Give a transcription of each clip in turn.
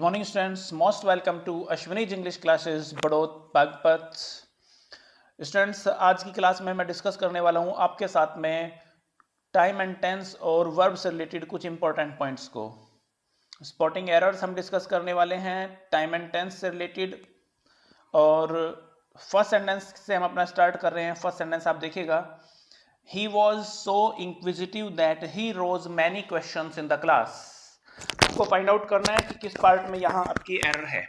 morning students, most welcome to Ashwini's English classes Baraut Baghpat. Students, आज की class में मैं डिस्कस करने वाला हूं आपके साथ में टाइम एंड टेंस और वर्ब से रिलेटेड कुछ इंपॉर्टेंट पॉइंट्स को। स्पॉटिंग एरर्स हम डिस्कस करने वाले हैं टाइम एंड टेंस से रिलेटेड, और फर्स्ट सेंटेंस से हम अपना स्टार्ट कर रहे हैं। फर्स्ट सेंटेंस आप देखिएगा, he was so inquisitive that he rose many questions in the class. आपको फाइंड आउट करना है कि किस पार्ट में यहाँ आपकी एरर है।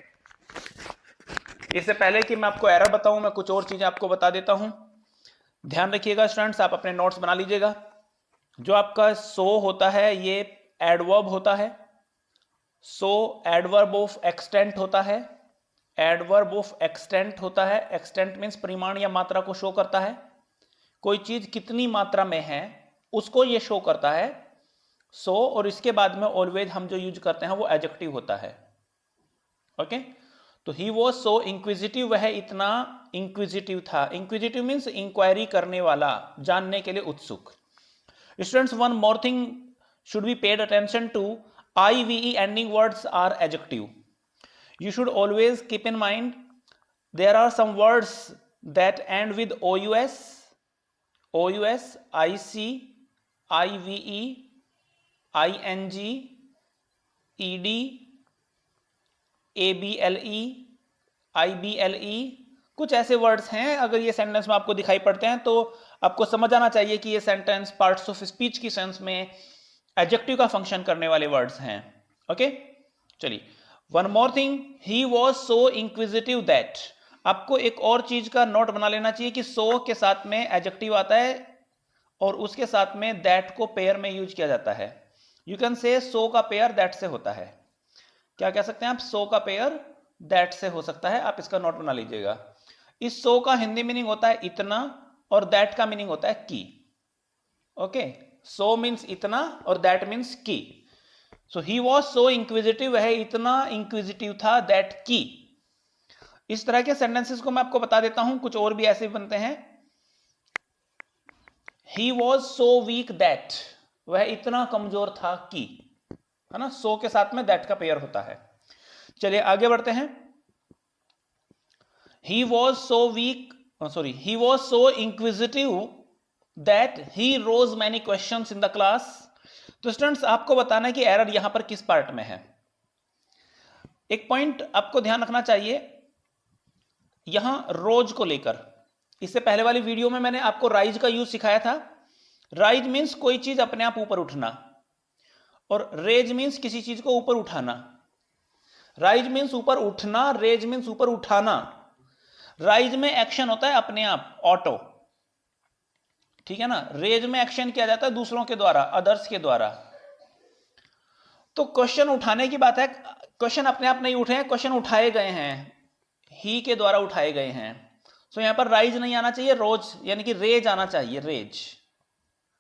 इससे पहले कि मैं आपको एरर बताऊं, मैं कुछ और चीजें आपको बता देता हूं। ध्यान रखिएगा स्टूडेंट्स, आप अपने नोट्स बना लीजिएगा। जो आपका सो होता है ये एडवर्ब होता है। सो एडवर्ब ऑफ एक्सटेंट होता है। एडवर्ब ऑफ एक्सटेंट होता है। एक्सटेंट मीन्स परिमाण या मात्रा को शो करता है। कोई चीज कितनी मात्रा में है उसको ये शो करता है सो, और इसके बाद में ऑलवेज हम जो यूज करते हैं वो एडजेक्टिव होता है। ओके, तो ही वॉज सो इंक्विजिटिव, वह इतना इंक्विजिटिव था। इंक्विजिटिव मीन्स इंक्वायरी करने वाला, जानने के लिए उत्सुक। Students, one more thing should be paid attention to, IVE ending words are adjective. You should always keep in mind there are some words that end with OUS, IC, IVE, ING, ED, ABLE, IBLE। कुछ ऐसे words हैं, अगर ये sentence में आपको दिखाई पड़ते हैं तो आपको समझ आना चाहिए कि ये सेंटेंस पार्ट्स ऑफ स्पीच की सेंस में एडजेक्टिव का फंक्शन करने वाले वर्ड्स हैं। ओके, चलिए, one more thing, he was so inquisitive that. आपको एक और चीज का नोट बना लेना चाहिए कि सो के साथ में एडजेक्टिव आता है और उसके साथ में दैट को पेयर में यूज किया जाता है। यू कैन से सो का पेयर दैट से होता है। क्या कह सकते हैं आप? सो का पेयर दैट से हो सकता है। आप इसका नोट बना लीजिएगा। इस सो का हिंदी मीनिंग होता है इतना, और दैट का मीनिंग होता है की। ओके, सो मीन्स इतना और दैट मीन्स की। सो ही वॉज सो इंक्विजिटिव, वह इतना इंक्विजिटिव था दैट की। इस तरह के सेंटेंसेस को मैं आपको बता देता हूं, कुछ और भी ऐसे बनते हैं। He was so week that, वह इतना कमजोर था कि, है ना, सो के साथ में दैट का पेयर होता है। चलिए आगे बढ़ते हैं। He was so weak, sorry, he was so inquisitive that he rose many questions in the class. तो स्टूडेंट्स, आपको बताना है कि एरर यहां पर किस पार्ट में है। एक पॉइंट आपको ध्यान रखना चाहिए यहां रोज को लेकर। इससे पहले वाली वीडियो में मैंने आपको राइज का यूज सिखाया था। राइज मीन्स कोई चीज अपने आप ऊपर उठना, और रेज मीन्स किसी चीज को ऊपर उठाना। राइज मीन्स ऊपर उठना, रेज मीन्स ऊपर उठाना। राइज में एक्शन होता है अपने आप, ऑटो, ठीक है ना। रेज में एक्शन किया जाता है दूसरों के द्वारा, अदर्स के द्वारा। तो क्वेश्चन उठाने की बात है, क्वेश्चन अपने आप नहीं उठे हैं, क्वेश्चन उठाए गए हैं, ही के द्वारा उठाए गए हैं। सो यहां पर राइज नहीं आना चाहिए, रोज यानी कि रेज आना चाहिए। रेज,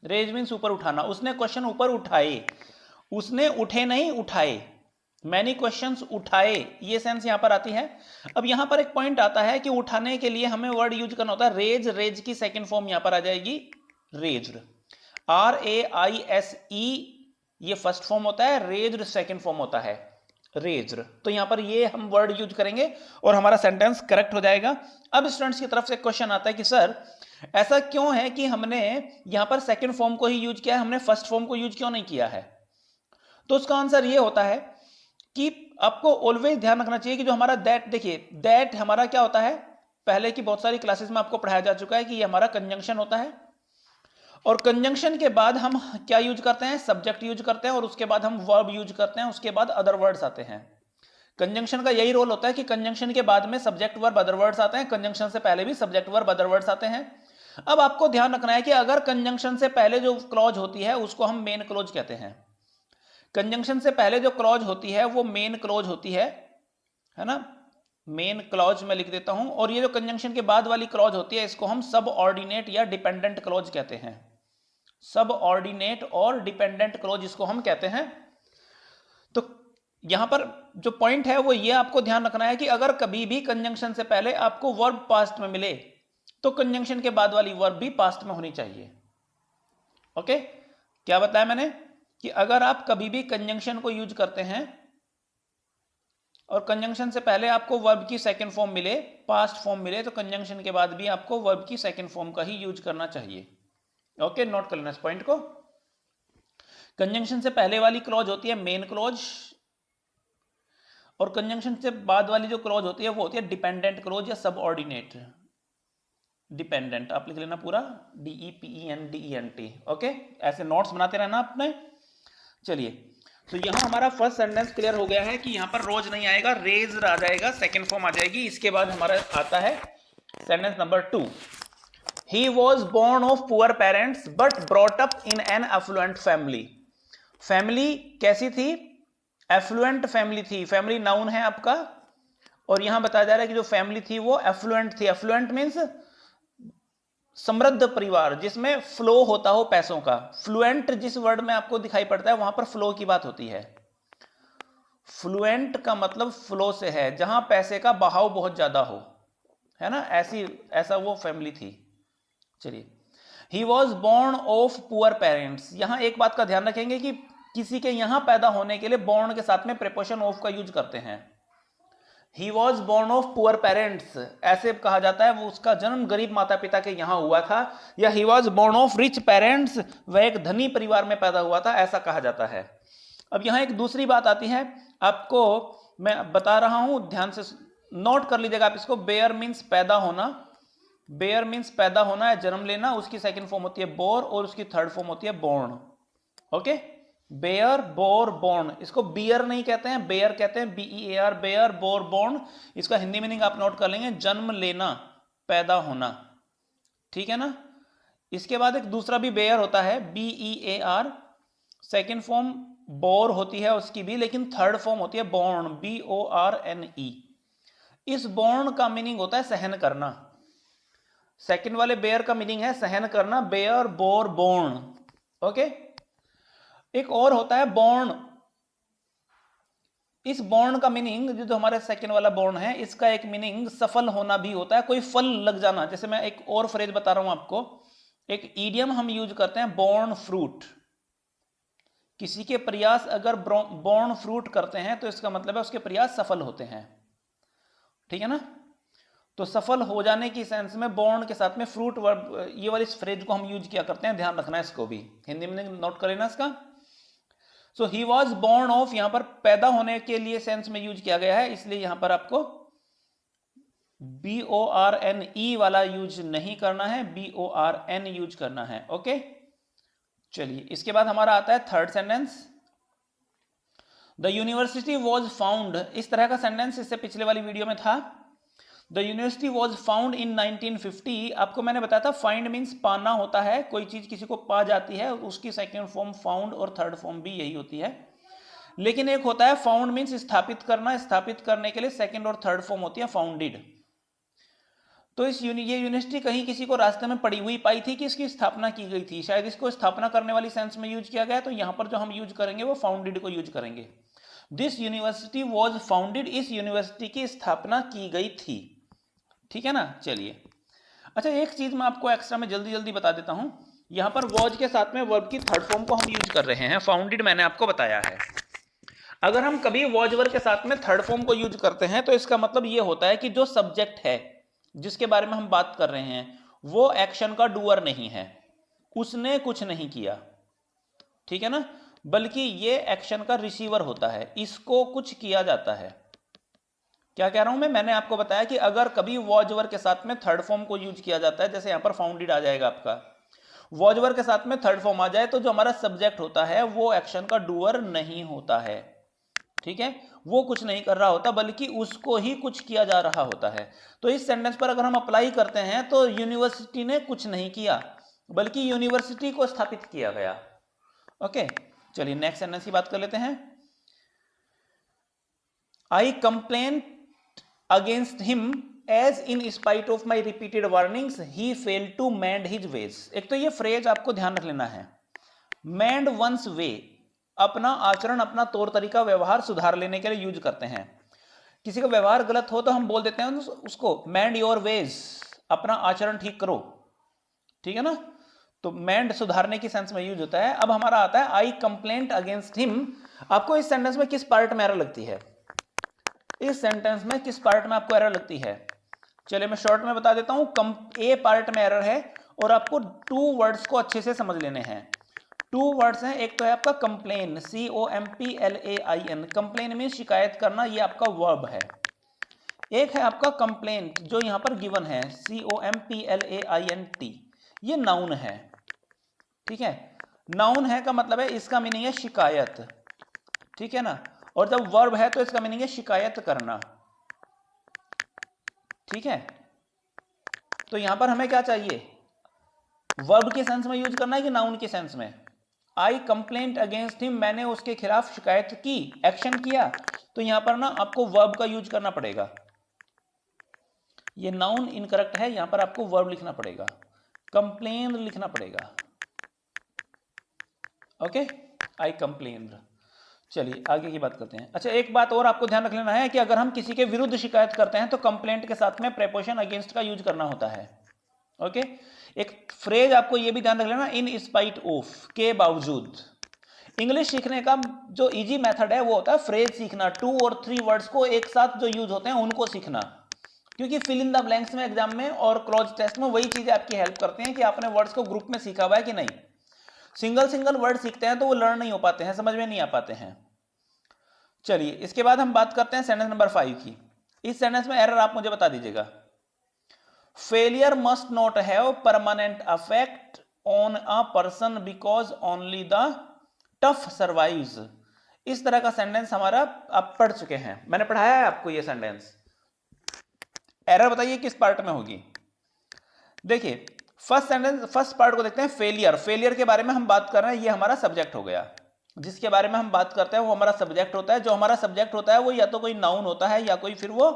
रेज मीन्स ऊपर उठाना। उसने क्वेश्चन ऊपर उठाए, उसने उठे नहीं उठाए। मैनी क्वेश्चंस उठाए, ये सेंस यहां पर आती है। अब यहां पर एक पॉइंट आता है कि उठाने के लिए हमें वर्ड यूज करना होता है रेज। रेज की सेकंड फॉर्म यहां पर आ जाएगी रेज्ड, RAISE, ये फर्स्ट फॉर्म होता है, रेज्ड सेकंड फॉर्म होता है रेज्ड। तो यहां पर ये हम वर्ड यूज करेंगे और हमारा सेंटेंस करेक्ट हो जाएगा। अब स्टूडेंट्स की तरफ से क्वेश्चन आता है कि सर ऐसा क्यों है कि हमने यहां पर सेकंड फॉर्म को ही यूज किया है, हमने फर्स्ट फॉर्म को यूज क्यों नहीं किया है? तो उसका आंसर ये होता है कि आपको ऑलवेज ध्यान रखना चाहिए कि जो हमारा दैट, देखिए दैट हमारा क्या होता है, पहले की बहुत सारी क्लासेस में आपको पढ़ाया जा चुका है कि ये हमारा कंजंक्शन होता है, और कंजंक्शन के बाद हम क्या यूज करते हैं? सब्जेक्ट यूज करते हैं, और उसके बाद हम वर्ब यूज करते हैं, उसके बाद अदर वर्ड्स आते हैं। कंजंक्शन का यही रोल होता है कि कंजंक्शन के बाद में सब्जेक्ट वर्ब अदर वर्ड्स आते हैं, कंजंक्शन से पहले भी सब्जेक्ट वर्ब अदर वर्ड्स आते हैं। अब आपको ध्यान रखना है कि अगर कंजंक्शन से पहले जो क्लॉज होती है उसको हम मेन क्लॉज कहते हैं। कंजंक्शन से पहले जो क्लॉज होती है वो मेन क्लॉज होती है ना। मेन क्लॉज में लिख देता हूं, और ये जो कंजंक्शन के बाद वाली क्लॉज होती है इसको हम सब ऑर्डिनेट या डिपेंडेंट क्लॉज कहते हैं। सब ऑर्डिनेट और डिपेंडेंट क्लॉज इसको हम कहते हैं। तो यहां पर जो पॉइंट है वो ये आपको ध्यान रखना है कि अगर कभी भी कंजंक्शन से पहले आपको वर्ब पास्ट में मिले तो कंजंक्शन के बाद वाली वर्ब भी पास्ट में होनी चाहिए। ओके, क्या बताया मैंने कि अगर आप कभी भी कंजंक्शन को यूज करते हैं और कंजंक्शन से पहले आपको वर्ब की सेकंड फॉर्म मिले, पास्ट फॉर्म मिले, तो कंजंक्शन के बाद भी आपको वर्ब की सेकंड फॉर्म का ही यूज करना चाहिए। ओके, नोट कर लेना इस पॉइंट को। कंजंक्शन से पहले वाली क्लॉज होती है मेन क्लॉज, और कंजंक्शन से बाद वाली जो क्लॉज होती है वो होती है डिपेंडेंट क्लॉज या सबऑर्डिनेट डिपेंडेंट। आप लिख लेना पूरा DEPENDENT। ओके, ऐसे नोट्स बनाते रहना आपने। चलिए, तो यहां हमारा फर्स्ट सेंटेंस क्लियर हो गया है कि यहां पर रोज नहीं आएगा, रेज आ जाएगा, सेकेंड फॉर्म आ जाएगी। इसके बाद हमारा आता है sentence number 2। He was born of poor parents but brought up in an affluent family। Family कैसी थी? एफ्लुएंट फैमिली थी। फैमिली नाउन है आपका, और यहां बताया जा रहा है कि जो फैमिली थी वो एफ्लुएंट थी। एफ्लुएंट मींस समृद्ध परिवार जिसमें फ्लो होता हो पैसों का। फ्लुएंट जिस वर्ड में आपको दिखाई पड़ता है वहां पर फ्लो की बात होती है। फ्लुएंट का मतलब फ्लो से है, जहां पैसे का बहाव बहुत ज्यादा हो, है ना, ऐसा वो फैमिली थी। चलिए, he was born of poor parents. यहां एक बात का ध्यान रखेंगे कि किसी के यहां पैदा होने के लिए बोर्न के साथ में प्रीपोजिशन ऑफ का यूज करते हैं। He was born of poor parents ऐसे कहा जाता है, वो उसका जन्म गरीब माता पिता के यहां हुआ था। या he was born of rich parents, वह एक धनी परिवार में पैदा हुआ था, ऐसा कहा जाता है। अब यहां एक दूसरी बात आती है, आपको मैं बता रहा हूं, ध्यान से नोट कर लीजिएगा आप इसको। बेयर मीन्स पैदा होना, बेयर मीन्स पैदा होना है, जन्म लेना। उसकी सेकंड फॉर्म होती है बोर, और उसकी थर्ड फॉर्म होती है born. Okay, bear, bore, born. इसको बियर नहीं कहते हैं, बेयर कहते हैं, BEAR, बेयर, बोर, बोर्न। इसका हिंदी मीनिंग आप नोट कर लेंगे, जन्म लेना, पैदा होना। ठीक है ना। इसके बाद एक दूसरा भी बेयर होता है, BEAR। सेकेंड फॉर्म बोर होती है उसकी भी, लेकिन थर्ड फॉर्म होती है बोर्न, BORNE। इस बोर्न का मीनिंग होता है सहन करना। सेकंड वाले बेयर का मीनिंग है सहन करना, बेयर, बोर, बोर्न। ओके, एक और होता है बॉर्न। इस बॉर्न का मीनिंग, जो हमारे सेकंड वाला बॉर्न है, इसका एक मीनिंग सफल होना भी होता है, कोई फल लग जाना। जैसे मैं एक और फ्रेज बता रहा हूं आपको, एक ईडियम हम यूज करते हैं, बॉर्न फ्रूट। किसी के प्रयास अगर बॉर्न फ्रूट करते हैं तो इसका मतलब है उसके प्रयास सफल होते हैं। ठीक है ना। तो सफल हो जाने की सेंस में बॉर्न के साथ में फ्रूट वर्ब, ये वाली फ्रेज को हम यूज किया करते हैं, ध्यान रखना है इसको भी, हिंदी में नोट कर लेना इसका। सो ही वॉज बोर्न ऑफ, यहां पर पैदा होने के लिए सेंस में यूज किया गया है, इसलिए यहां पर आपको BORNE वाला यूज नहीं करना है, BORN यूज करना है। ओके, चलिए, इसके बाद हमारा आता है third sentence. The university was found. इस तरह का सेंटेंस इससे पिछले वाली वीडियो में था। The university was found in 1950। आपको मैंने बताया था फाइंड मीन्स पाना होता है, कोई चीज किसी को पा जाती है, उसकी सेकेंड फॉर्म फाउंड, और थर्ड फॉर्म भी यही होती है। लेकिन एक होता है फाउंड मीन्स स्थापित करना, स्थापित करने के लिए सेकेंड और थर्ड फॉर्म होती है फाउंडेड। तो ये यूनिवर्सिटी कहीं किसी को रास्ते में पड़ी हुई पाई थी कि इसकी स्थापना की गई थी, शायद इसको स्थापना करने वाली सेंस में यूज किया गया, तो यहां पर जो हम यूज करेंगे वो फाउंडेड को यूज करेंगे। दिस यूनिवर्सिटी वॉज फाउंडेड, इस यूनिवर्सिटी की स्थापना की गई थी। ठीक है ना। चलिए, अच्छा, एक चीज मैं आपको एक्स्ट्रा में जल्दी जल्दी बता देता हूं। यहां पर वॉज के साथ में वर्ब की थर्ड फॉर्म को हम यूज कर रहे हैं, फाउंडेड मैंने आपको बताया है। अगर हम कभी वॉज वर्ब के साथ में थर्ड फॉर्म को यूज करते हैं तो इसका मतलब यह होता है कि जो सब्जेक्ट है जिसके बारे में हम बात कर रहे हैं वो एक्शन का डूअर नहीं है, उसने कुछ नहीं किया। ठीक है ना, बल्कि ये एक्शन का रिसीवर होता है, इसको कुछ किया जाता है। क्या कह रहा हूं मैं? मैंने आपको बताया कि अगर कभी वॉज वर्ब के साथ में थर्ड फॉर्म को यूज किया जाता है, जैसे यहां पर फाउंडेड आ जाएगा आपका, वॉज वर्ब के साथ में थर्ड फॉर्म आ जाए तो जो हमारा सब्जेक्ट होता है वो एक्शन का डूअर नहीं होता है। ठीक है, वो कुछ नहीं कर रहा होता, बल्कि उसको ही कुछ किया जा रहा होता है। तो इस सेंटेंस पर अगर हम अप्लाई करते हैं तो यूनिवर्सिटी ने कुछ नहीं किया, बल्कि यूनिवर्सिटी को स्थापित किया गया। ओके, चलिए नेक्स्ट सेंटेंस की बात कर लेते हैं। I complain against him as in spite of my repeated warnings he fail to mend his ways. एक तो ये फ्रेज आपको ध्यान रख लेना है, मैंड वंस वे, अपना आचरण, अपना तौर तरीका, व्यवहार सुधार लेने के लिए यूज करते हैं। किसी का व्यवहार गलत हो तो हम बोल देते हैं उसको मैंड योर वेज, अपना आचरण ठीक करो। ठीक है ना, तो मैंड सुधारने की सेंस में यूज होता है। अब हमारा आता है आई कंप्लेंट अगेंस्ट हिम। आपको इस सेंटेंस में किस पार्ट में एरर लगती है? इस सेंटेंस में किस पार्ट में आपको एरर लगती है? चलिए मैं शॉर्ट में बता देता हूं। ए पार्ट में एरर है और आपको टू वर्ड्स को अच्छे से समझ लेने हैं। टू वर्ड्स हैं, एक तो है आपका कंप्लेन, COMPLAIN, कंप्लेन में शिकायत करना, ये आपका वर्ब है। एक है आपका कंप्लेंट जो यहां पर गिवन है, COMPLAINT, ये नाउन है। ठीक है, नाउन है का मतलब है इसका मीनिंग है शिकायत, ठीक है ना। और जब वर्ब है तो इसका मीनिंग है शिकायत करना, ठीक है। तो यहां पर हमें क्या चाहिए, वर्ब के सेंस में यूज करना है कि नाउन के सेंस में? आई कंप्लेंट अगेंस्ट हिम, मैंने उसके खिलाफ शिकायत की, एक्शन किया। तो यहां पर ना आपको वर्ब का यूज करना पड़ेगा। ये नाउन इनकरेक्ट है, यहां पर आपको वर्ब लिखना पड़ेगा, कंप्लेन लिखना पड़ेगा। ओके, आई कंप्लेन। चलिए आगे की बात करते हैं। अच्छा, एक बात और आपको ध्यान रख लेना है कि अगर हम किसी के विरुद्ध शिकायत करते हैं तो कंप्लेंट के साथ में प्रेपोजिशन अगेंस्ट का यूज करना होता है। ओके, एक फ्रेज आपको यह भी ध्यान रख लेना, इन स्पाइट ऑफ, के बावजूद। इंग्लिश सीखने का जो इजी मेथड है वो होता है फ्रेज सीखना, 2 और 3 वर्ड्स को एक साथ जो यूज होते हैं उनको सीखना। क्योंकि फिल इन द ब्लैंक्स में एग्जाम में और क्लोज टेस्ट में वही चीजें आपकी हेल्प करती हैं कि आपने वर्ड्स को ग्रुप में सीखा हुआ है कि नहीं। सिंगल सिंगल वर्ड सीखते हैं तो वो लर्न नहीं हो पाते हैं, समझ में नहीं आ पाते हैं। चलिए इसके बाद हम बात करते हैं सेंटेंस नंबर 5 की। इस सेंटेंस में एरर आप मुझे बता दीजिएगा। Failure must not have permanent affect on a person because only the tough survives. इस तरह का सेंटेंस हमारा आप पढ़ चुके हैं, मैंने पढ़ाया है आपको ये सेंटेंस। एरर बताइए किस पार्ट में होगी? देखिए फर्स्ट सेंटेंस, फर्स्ट पार्ट को देखते हैं, फेलियर। फेलियर के बारे में हम बात कर रहे हैं, ये हमारा सब्जेक्ट हो गया। जिसके बारे में हम बात करते हैं वो हमारा सब्जेक्ट होता है। जो हमारा सब्जेक्ट होता है वो या तो कोई नाउन होता है या कोई फिर वो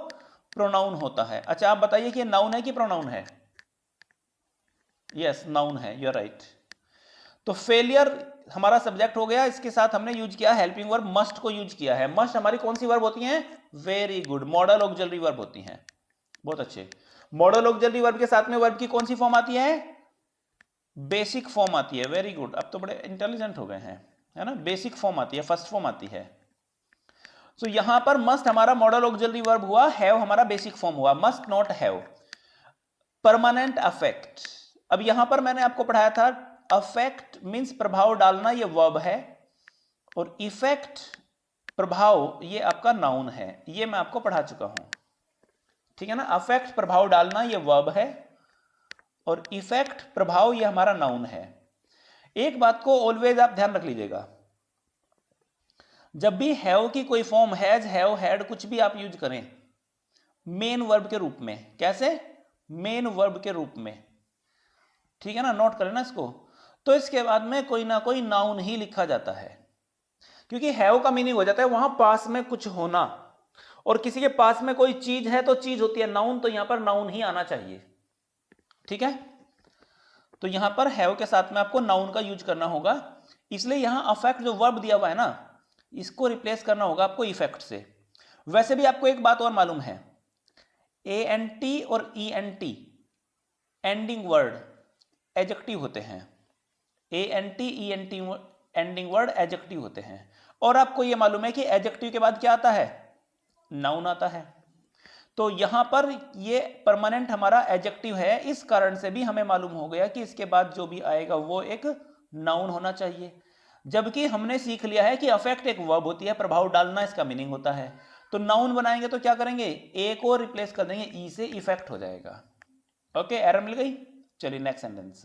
प्रोनाउन होता है। अच्छा आप बताइए कि नाउन है कि प्रोनाउन है? यस नाउन है, यू आर राइट। तो फेलियर हमारा सब्जेक्ट हो गया, इसके साथ हमने यूज किया हेल्पिंग वर्ब मस्ट को यूज किया है। मस्ट हमारी कौन सी वर्ब होती है? Very good, model auxiliary verb होती हैं। बहुत अच्छे। मॉडल ऑक्सिलरी वर्ब के साथ में वर्ब की कौन सी फॉर्म आती है? बेसिक फॉर्म आती है। वेरी गुड, अब तो बड़े इंटेलिजेंट हो गए हैं, है ना। बेसिक फॉर्म आती है, फर्स्ट फॉर्म आती है। तो यहां पर मस्ट हमारा मॉडल ऑक्सिलरी वर्ब हुआ, हैव हमारा बेसिक फॉर्म हुआ, must not have. Permanent affect, अब यहां पर मैंने आपको पढ़ाया था अफेक्ट मींस प्रभाव डालना, ये वर्ब है, और इफेक्ट प्रभाव ये आपका नाउन है। ये मैं आपको पढ़ा चुका हूं, ठीक है ना। अफेक्ट प्रभाव डालना ये वर्ब है और इफेक्ट प्रभाव ये हमारा नाउन है। एक बात को ऑलवेज आप ध्यान रख लीजिएगा, जब भी हैव की कोई फॉर्म, हैज, हैव, हैड, कुछ भी आप यूज करें मेन वर्ब के रूप में। कैसे? मेन वर्ब के रूप में, ठीक है ना, नोट करें ना इसको। तो इसके बाद में कोई ना कोई नाउन ही लिखा जाता है, क्योंकि हैव का मीनिंग हो जाता है वहां पास में कुछ होना, और किसी के पास में कोई चीज है तो चीज होती है नाउन, तो यहां पर नाउन ही आना चाहिए, ठीक है। तो यहां पर हैव के साथ में आपको नाउन का यूज करना होगा, इसलिए यहां अफेक्ट जो वर्ब दिया हुआ है ना, इसको रिप्लेस करना होगा आपको इफेक्ट से। वैसे भी आपको एक बात और मालूम है, ANT और ENT एंडिंग वर्ड एडजेक्टिव होते हैं। ANT ENT ending word adjective होते हैं। और आपको यह मालूम है कि एडजेक्टिव के बाद क्या आता है? नाउन आता है। तो यहां पर ये परमानेंट हमारा एडजेक्टिव है, इस कारण से भी हमें मालूम हो गया कि इसके बाद जो भी आएगा वो एक नाउन होना चाहिए। जबकि हमने सीख लिया है कि अफेक्ट एक वर्ब होती है, प्रभाव डालना इसका मीनिंग होता है। तो नाउन बनाएंगे तो क्या करेंगे? ए को रिप्लेस कर देंगे ई से, इफेक्ट हो जाएगा। ओके, एरर मिल गई। चलिए नेक्स्ट सेंटेंस,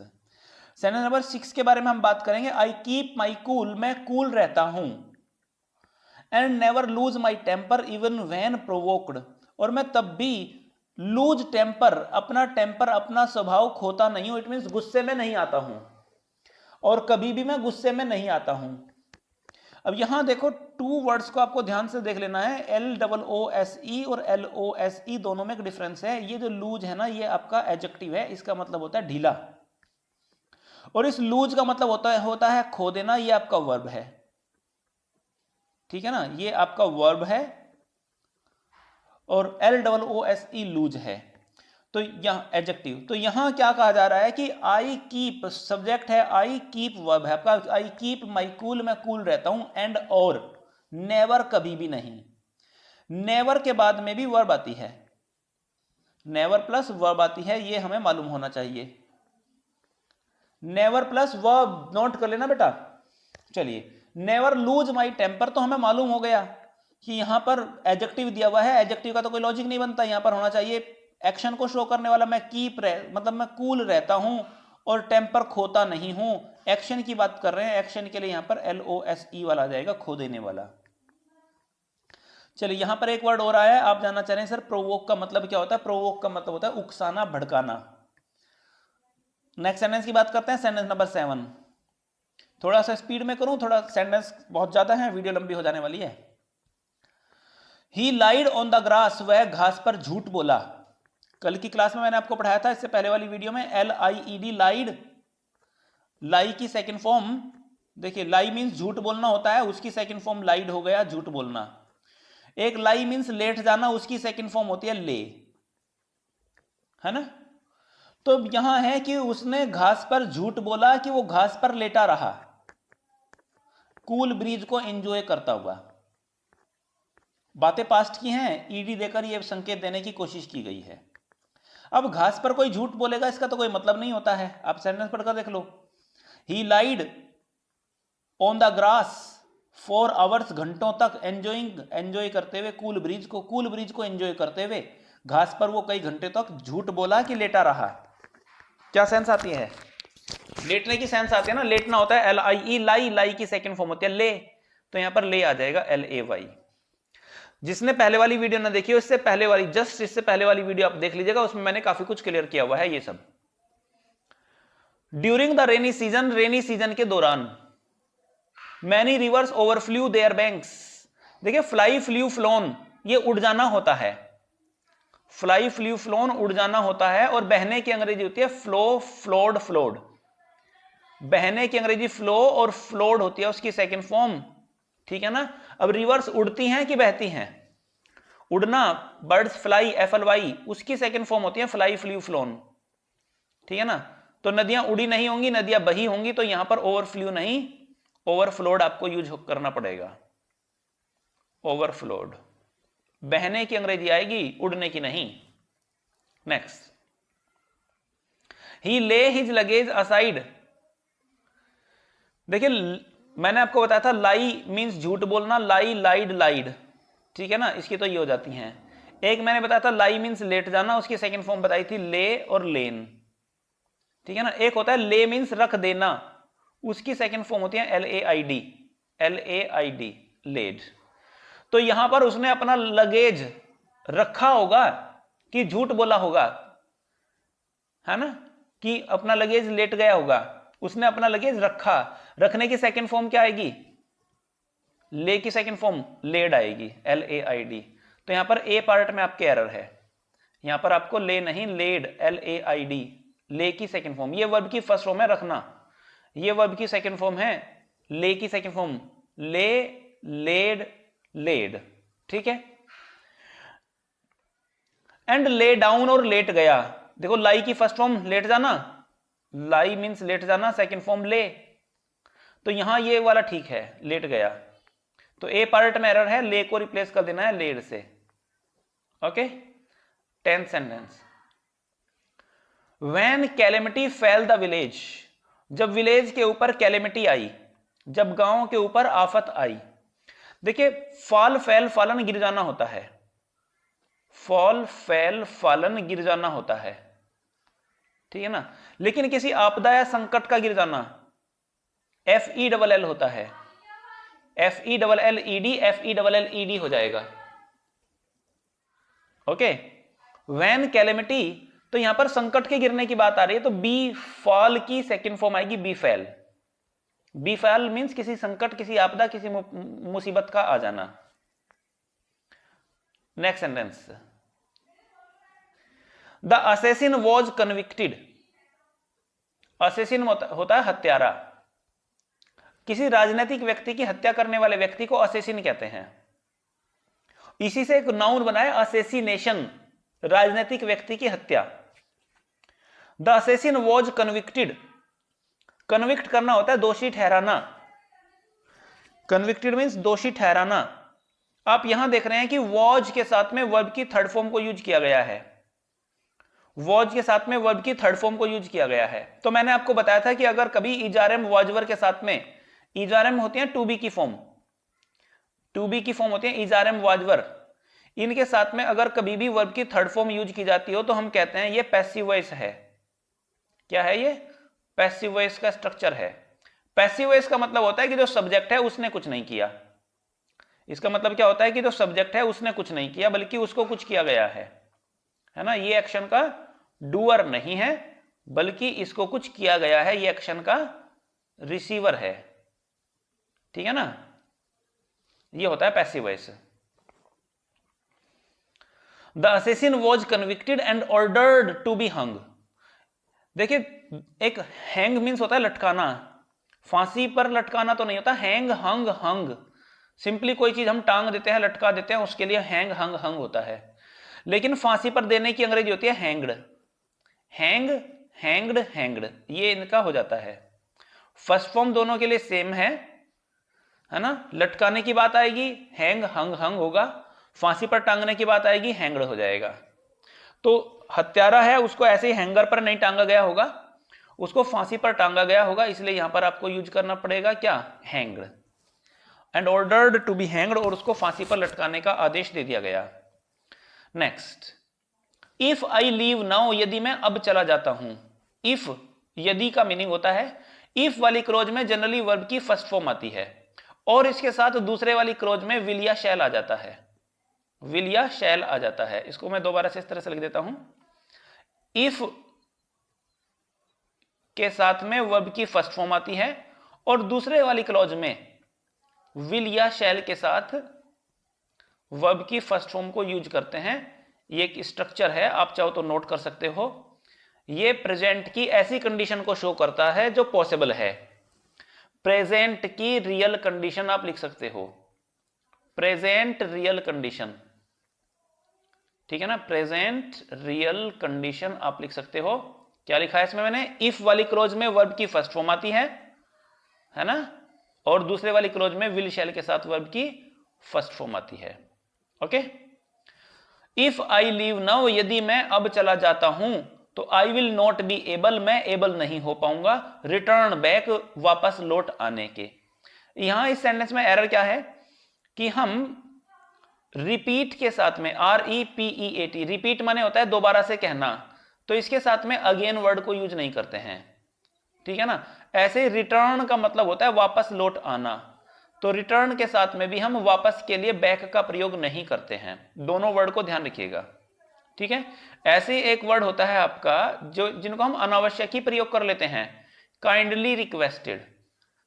सेंटेंस नंबर 6 के बारे में हम बात करेंगे। आई कीप माई कूल, मैं कूल रहता हूं, and never lose my temper even when provoked, और मैं तब भी लूज टेम्पर, अपना स्वभाव खोता नहीं हूं। इट मींस गुस्से में नहीं आता हूं, और कभी भी मैं गुस्से में नहीं आता हूं। अब यहां देखो, टू वर्ड्स को आपको ध्यान से देख लेना है, LOOSE और LOSE दोनों में एक डिफरेंस है। ये जो लूज है ना, ये आपका एडजेक्टिव है, इसका मतलब होता है ढीला, और इस लूज का मतलब होता है खो देना, ये आपका वर्ब है, ठीक है ना, ये आपका वर्ब है, और LOOSE लूज है, तो यहां एडजेक्टिव। तो यहां क्या कहा जा रहा है कि आई कीप सब्जेक्ट है, आई कीप वर्ब है आपका, आई कीप माई कूल, मैं कूल रहता हूं, एंड और नेवर कभी भी नहीं। नेवर के बाद में भी वर्ब आती है, नेवर प्लस वर्ब आती है, ये हमें मालूम होना चाहिए। नेवर प्लस वर्ब नोट कर लेना बेटा। चलिए, नेवर लूज माई टेम्पर तो हमें मालूम हो गया कि यहां पर एडजेक्टिव दिया हुआ है, एडजेक्टिव का तो कोई लॉजिक नहीं बनता, यहां पर होना चाहिए एक्शन को शो करने वाला। मैं कीप मतलब मैं कूल रहता हूं और टेम्पर खोता नहीं हूं, एक्शन की बात कर रहे हैं, एक्शन के लिए यहां पर LOSE वाला आ जाएगा, खो देने वाला। चलिए, यहां पर एक वर्ड और आया है, आप जानना चाह रहे हैं सर प्रोवोक का मतलब क्या होता है। प्रोवोक का मतलब होता है उकसाना, भड़काना। नेक्स्ट सेंटेंस की बात करते हैं, सेंटेंस नंबर 7। थोड़ा सा स्पीड में करूं, थोड़ा सेंटेंस बहुत ज्यादा है, वीडियो लंबी हो जाने वाली है। ही लाइड ऑन द ग्रास, वह घास पर झूठ बोला। कल की क्लास में मैंने आपको पढ़ाया था, इससे पहले वाली वीडियो में, LIED, लाइड। लाई की सेकंड फॉर्म देखिए, लाई मीन्स झूठ बोलना होता है, उसकी सेकंड फॉर्म लाइड हो गया, झूठ बोलना। एक लाई मीन्स लेट जाना, उसकी सेकंड फॉर्म होती है ले, है ना। तो यहां है कि उसने घास पर झूठ बोला कि वो घास पर लेटा रहा, कूल ब्रीज को एंजॉय करता हुआ। बातें पास्ट की हैं, ईडी देकर यह संकेत देने की कोशिश की गई है। अब घास पर कोई झूठ बोलेगा, इसका तो कोई मतलब नहीं होता है। आप सेंटेंस पढ़कर देख लो। He lied on the grass for hours, घंटों तक, एंजॉय करते हुए कूल ब्रीज को एंजॉय करते हुए घास पर वो कई घंटे तक झूठ बोला कि लेटा रहा। क्या सेंस आती है? लेटने की सेंस आती है ना, लेटना होता है LIE, लाई की सेकंड फॉर्म होती है ले, तो यहां पर ले आ जाएगा LAY। जिसने पहले वाली वीडियो ना देखी हो, इससे पहले वाली, जस्ट इससे पहले वाली वीडियो आप देख लीजिएगा, उसमें मैंने काफी कुछ क्लियर किया हुआ है ये सब। During the rainy season, rainy season के दौरान, मैनी रिवर्स ओवरफ्लू देयर बैंक्स। देखिए, फ्लाई, फ्लू, फ्लोन, ये उड़ जाना होता है। फ्लाई, फ्लू, फ्लोन उड़ जाना होता है, और बहने की अंग्रेजी होती है फ्लो, फ्लोड, फ्लोड। बहने की अंग्रेजी फ्लो और फ्लोड होती है उसकी सेकंड फॉर्म, ठीक है ना। अब रिवर्स उड़ती हैं कि बहती हैं? उड़ना, बर्ड्स फ्लाई, FLY, उसकी सेकंड फॉर्म होती है फ्लाई, फ्लू, फ्लोन, ठीक है ना। तो नदियां उड़ी नहीं होंगी, नदियां बही होंगी, तो यहां पर ओवरफ्लू नहीं, ओवरफ्लोड आपको यूज करना पड़ेगा। ओवरफ्लोड, बहने की अंग्रेजी आएगी, उड़ने की नहीं। नेक्स्ट, ही ले हिज लगेज असाइड। देखिए, मैंने आपको बताया था लाई मींस झूठ बोलना, लाई, लाइड, लाइड, ठीक है ना, इसकी तो ये हो जाती हैं। एक मैंने बताया था लाई मींस लेट जाना, उसकी सेकंड फॉर्म बताई थी ले और लेन, ठीक है ना। एक होता है ले मींस रख देना, उसकी सेकंड फॉर्म होती है LAID, LAID, लेड। तो यहां पर उसने अपना लगेज रखा होगा कि झूठ बोला होगा, है ना, कि अपना लगेज लेट गया होगा। उसने अपना लगेज रखा, रखने की सेकंड फॉर्म क्या आएगी? ले की सेकंड फॉर्म लेड आएगी, LAID। तो यहां पर ए पार्ट में आपके एरर है, यहां पर आपको ले नहीं, लेड, LAID, ले की सेकंड फॉर्म। ये वर्ब की फर्स्ट फॉर्म है रखना, ये वर्ब की सेकंड फॉर्म है ले की सेकंड फॉर्म, ले, लेड, लेड, ठीक है। एंड ले डाउन और लेट गया। देखो, लाई की फर्स्ट फॉर्म लेट जाना, लाई मींस लेट जाना, सेकंड फॉर्म ले, तो यहां ये वाला ठीक है, लेट गया। तो ए पार्ट में एरर है, ले को रिप्लेस कर देना है लेड से। Okay, 10th sentence, when calamity fail the village, जब विलेज के ऊपर कैलेमिटी आई, जब गांव के ऊपर आफत आई। देखिए, फॉल, फेल, फॉलन गिर जाना होता है, फॉल, फेल, फॉलन गिर जाना होता है, ठीक है ना। लेकिन किसी आपदा या संकट का गिर जाना FELL होता है, FELLED, FELLED हो जाएगा। ओके, व्हेन कैलेमिटी, तो यहां पर संकट के गिरने की बात आ रही है, तो बी फॉल की सेकंड फॉर्म आएगी befell. Befell means किसी संकट, किसी आपदा, किसी मुसीबत का आ जाना। Next sentence, the assassin was convicted. Assassin होता है हत्यारा, किसी राजनीतिक व्यक्ति की हत्या करने वाले व्यक्ति को असेसिन कहते हैं। इसी से एक नाउन बनाए असेसिनेशन, राजनीतिक व्यक्ति की हत्या। The assassin was convicted, convict करना होता है दोषी ठहराना, कन्विक्टेड मींस दोषी ठहराना। आप यहां देख रहे हैं कि वॉज के साथ में वर्ब की थर्ड फॉर्म को यूज किया गया है, वॉज के साथ में वर्ब की थर्ड फॉर्म को यूज किया गया है। तो मैंने आपको बताया था कि अगर कभी इजारम वॉजवर के साथ में, इजारम होती है टू बी की फॉर्म, टू बी की फॉर्म होती है इजारम वॉजवर, इनके साथ में अगर कभी भी वर्ब की थर्ड फॉर्म यूज की जाती हो तो हम कहते हैं ये पैसिव वॉइस है। क्या है ये? पैसिव वॉइस का स्ट्रक्चर है। पैसिव वॉइस का मतलब होता है कि जो सब्जेक्ट है उसने कुछ नहीं किया। इसका मतलब क्या होता है कि जो सब्जेक्ट है उसने कुछ नहीं किया बल्कि उसको कुछ किया गया है ना। ये एक्शन का डूअर नहीं है बल्कि इसको कुछ किया गया है, ये एक्शन का रिसीवर है। ठीक है ना, ये होता है passive voice. The assassin was convicted and ordered to be hung. देखिए, एक हैंग मीन्स होता है लटकाना, फांसी पर लटकाना तो नहीं होता। हैंग, हंग, हंग सिंपली कोई चीज हम टांग देते हैं, लटका देते हैं, उसके लिए हैंग, हंग, हंग होता है। लेकिन फांसी पर देने की अंग्रेजी होती है हैंग्ड। हैंग, हैंग्ड, हैंग्ड, ये इनका हो जाता है। फर्स्ट फॉर्म दोनों के लिए सेम है ना। लटकाने की बात आएगी हैंग, हंग, हंग होगा, फांसी पर टांगने की बात आएगी हैंग्ड हो जाएगा। तो हत्यारा है, उसको ऐसे ही हैंगर पर नहीं टांगा गया होगा, उसको फांसी पर टांगा गया होगा, इसलिए यहां पर आपको यूज करना पड़ेगा क्या? Hanged. And ordered to be hanged, और उसको फांसी पर लटकाने का आदेश दे दिया गया। Next, if I leave now, यदि मैं अब चला जाता हूं। इफ, यदि का मीनिंग होता है, इफ वाली क्लोज में जनरली वर्ब की फर्स्ट फॉर्म आती है और इसके साथ दूसरे वाली क्लोज में विल या शैल आ जाता है, विल या शैल आ जाता है। इसको मैं दोबारा से इस तरह से लिख देता हूं, इफ के साथ में वर्ब की फर्स्ट फॉर्म आती है और दूसरे वाली क्लॉज में विल या शैल के साथ वर्ब की फर्स्ट फॉर्म को यूज करते हैं। ये एक स्ट्रक्चर है, आप चाहो तो नोट कर सकते हो। ये प्रेजेंट की ऐसी कंडीशन को शो करता है जो पॉसिबल है। प्रेजेंट की रियल कंडीशन आप लिख सकते हो, प्रेजेंट रियल कंडीशन। ठीक है ना, प्रेजेंट रियल कंडीशन आप लिख सकते हो। क्या लिखा है इसमें मैंने? इफ वाली क्लोज में वर्ब की फर्स्ट फॉर्म आती है ना, और दूसरे वाली क्लोज में विल शैल के साथ वर्ब की फर्स्ट फॉर्म आती है। Okay, if I leave now, यदि मैं अब चला जाता हूं तो I will not be able, मैं एबल नहीं हो पाऊंगा, रिटर्न बैक, वापस लौट आने के। यहां इस सेंटेंस में एरर क्या है कि हम रिपीट के साथ में, REPEAT, रिपीट माने होता है दोबारा से कहना, तो इसके साथ में अगेन वर्ड को यूज नहीं करते हैं। ठीक है ना, ऐसे रिटर्न का मतलब होता है वापस लौट आना, तो रिटर्न के साथ में भी हम वापस के लिए बैक का प्रयोग नहीं करते हैं। दोनों वर्ड को ध्यान रखिएगा। ठीक है, ऐसे एक वर्ड होता है आपका जो जिनको हम अनावश्यक ही प्रयोग कर लेते हैं, काइंडली रिक्वेस्टेड,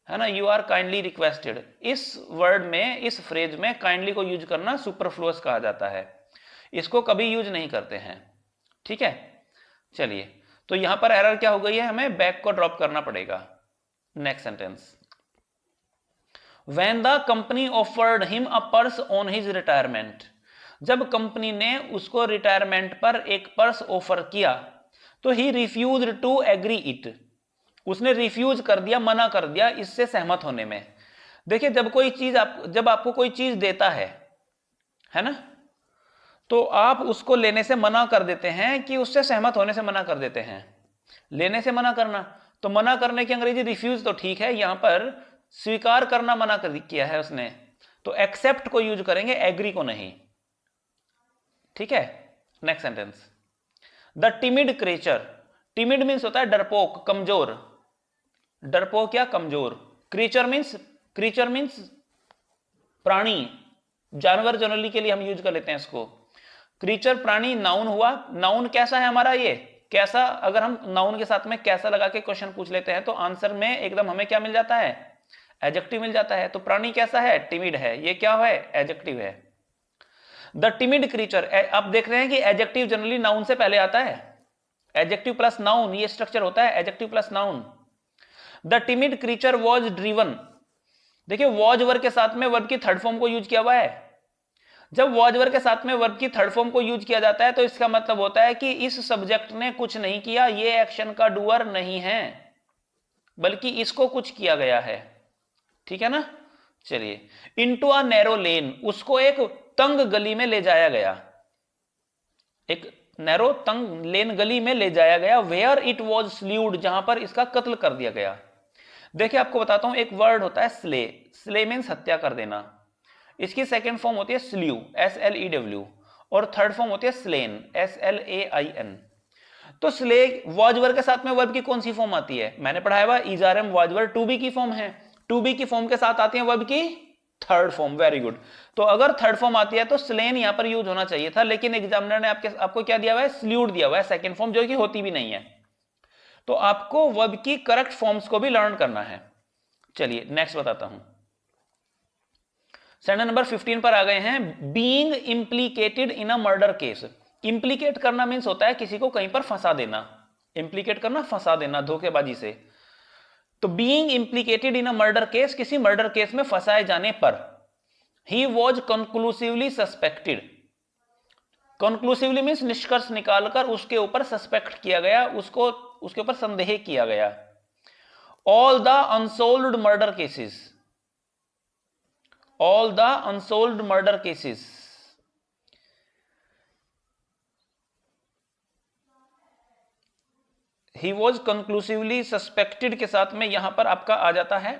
है ना, यू आर काइंडली रिक्वेस्टेड। इस वर्ड में, इस फ्रेज में काइंडली को यूज करना सुपरफ्लुअस कहा जाता है, इसको कभी यूज नहीं करते हैं। ठीक है, चलिए, तो यहां पर एरर क्या हो गई है, हमें बैक को ड्रॉप करना पड़ेगा। Next sentence, when the company offered him a purse on his retirement, जब कंपनी ने उसको रिटायरमेंट पर एक पर्स ऑफर किया तो ही रिफ्यूज्ड टू एग्री इट, उसने रिफ्यूज कर दिया, मना कर दिया इससे सहमत होने में। देखिए, जब कोई चीज जब आपको कोई चीज देता है ना, तो आप उसको लेने से मना कर देते हैं कि उससे सहमत होने से मना कर देते हैं। लेने से मना करना, तो मना करने की अंग्रेजी रिफ्यूज तो ठीक है, यहां पर स्वीकार करना मना कर किया है उसने, तो एक्सेप्ट को यूज करेंगे, एग्री को नहीं। ठीक है, next sentence, the timid creature, timid means होता है डरपोक, कमजोर, डरपोक या कमजोर। क्रीचर मीन्स प्राणी, जानवर जनरली के लिए हम यूज कर लेते हैं इसको। क्रीचर प्राणी नाउन हुआ। नाउन कैसा है हमारा, ये कैसा, अगर हम नाउन के साथ में कैसा लगा के क्वेश्चन पूछ लेते हैं तो आंसर में एकदम हमें क्या मिल जाता है, एडजेक्टिव मिल जाता है। तो प्राणी कैसा है, टिमिड है, ये क्या है, एडजेक्टिव है। द टिमिड क्रीचर, आप देख रहे हैं कि एडजेक्टिव जनरली नाउन से पहले आता है, एडजेक्टिव प्लस नाउन, ये स्ट्रक्चर होता है, adjective plus noun. The timid creature was driven, देखिए वॉज वर्ब के साथ में वर्ब की थर्ड फॉर्म को यूज किया हुआ है। जब वॉज वर्ब के साथ में वर्ब की थर्ड फॉर्म को यूज किया जाता है तो इसका मतलब होता है कि इस सब्जेक्ट ने कुछ नहीं किया, ये एक्शन का डूअर नहीं है, बल्कि इसको कुछ किया गया है। ठीक है ना, चलिए, इनटू अ नैरो लेन, उसको एक तंग गली में ले जाया गया, एक नैरो तंग लेन गली में ले जाया गया, वेयर इट वॉज स्ल्यूड, जहां पर इसका कत्ल कर दिया गया। देखिए आपको बताता हूं, एक वर्ड होता है स्ले, स्ले मीन्स हत्या कर देना, इसकी सेकेंड फॉर्म होती है स्ल्यू, SLEW, और थर्ड फॉर्म होती है स्लेन, SLAIN। तो स्ले वॉजवर के साथ में वर्ब की कौन सी फॉर्म आती है, मैंने पढ़ाया हुआ इजारम वॉजवर टू बी की फॉर्म है, टू बी की फॉर्म के साथ आती है वर्ब की थर्ड फॉर्म, वेरी गुड। तो अगर थर्ड फॉर्म आती है तो स्लेन यहां पर यूज होना चाहिए था, लेकिन एग्जामिनर ने आपको क्या दिया हुआ है, स्ल्यूड दिया हुआ है, सेकेंड फॉर्म, जो कि होती भी नहीं है। तो आपको वर्ब की करेक्ट फॉर्म्स को भी लर्न करना है। चलिए नेक्स्ट बताता हूं, सेंटेंस नंबर 15 पर आ गए हैं। Being implicated in a murder case, implicate करना मीन्स होता है किसी को कहीं पर फंसा देना, इंप्लीकेट करना फंसा देना धोखेबाजी से। तो being implicated in a murder case, किसी मर्डर केस में फंसाए जाने पर, he was conclusively suspected, conclusively means निष्कर्ष निकालकर उसके ऊपर सस्पेक्ट किया गया, उसको उसके ऊपर संदेह किया गया। All the unsolved murder cases, all the unsolved murder cases, he was conclusively suspected के साथ में यहां पर आपका आ जाता है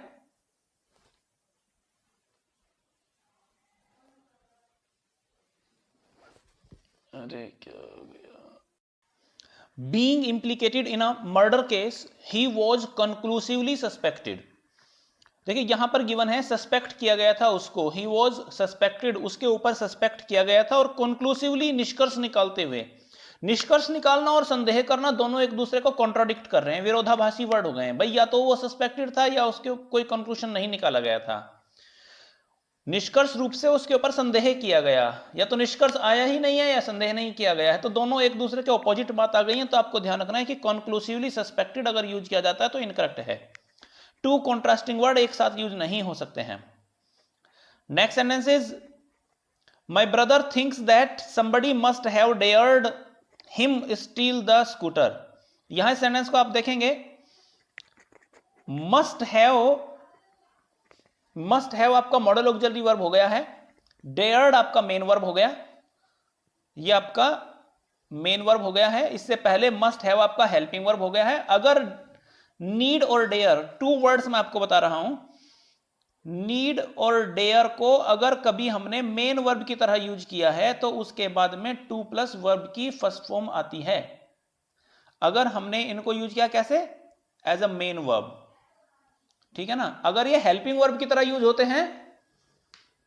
अरे क्या हो गया, being implicated in a murder case he was conclusively suspected। देखिए यहां पर गिवन है सस्पेक्ट किया गया था उसको, ही वॉज सस्पेक्टेड, उसके ऊपर सस्पेक्ट किया गया था, और कंक्लूसिवली निष्कर्ष निकालते हुए, निष्कर्ष निकालना और संदेह करना दोनों एक दूसरे को कॉन्ट्राडिक्ट कर रहे हैं, विरोधाभासी वर्ड हो गए हैं भाई, या तो वो सस्पेक्टेड था या उसके कोई कंक्लूजन नहीं निकाला गया था, निष्कर्ष रूप से उसके ऊपर संदेह किया गया, या तो निष्कर्ष आया ही नहीं है या संदेह नहीं किया गया है, तो दोनों एक दूसरे के ऑपोजिट बात आ गई है। तो आपको ध्यान रखना है कि कंक्लूसिवली सस्पेक्टेड अगर यूज किया जाता है तो इनकरेक्ट है, टू कॉन्ट्रास्टिंग वर्ड एक साथ यूज नहीं हो सकते हैं। Next sentence is, my brother thinks that somebody must have dared him steel the scooter. यहां सेंटेंस को आप देखेंगे, मस्ट हैव आपका मॉडल ऑक्सिलरी वर्ब हो गया है, डेयर्ड आपका मेन वर्ब हो गया, ये आपका मेन वर्ब हो गया है, इससे पहले मस्ट हैव आपका हेल्पिंग वर्ब हो गया है। अगर नीड और डेयर, टू वर्ड्स मैं आपको बता रहा हूं, नीड और डेयर को अगर कभी हमने मेन वर्ब की तरह यूज किया है तो उसके बाद में टू प्लस वर्ब की फर्स्ट फॉर्म आती है। अगर हमने इनको यूज किया कैसे, एज अ मेन वर्ब, ठीक है ना। अगर ये हेल्पिंग वर्ब की तरह यूज होते हैं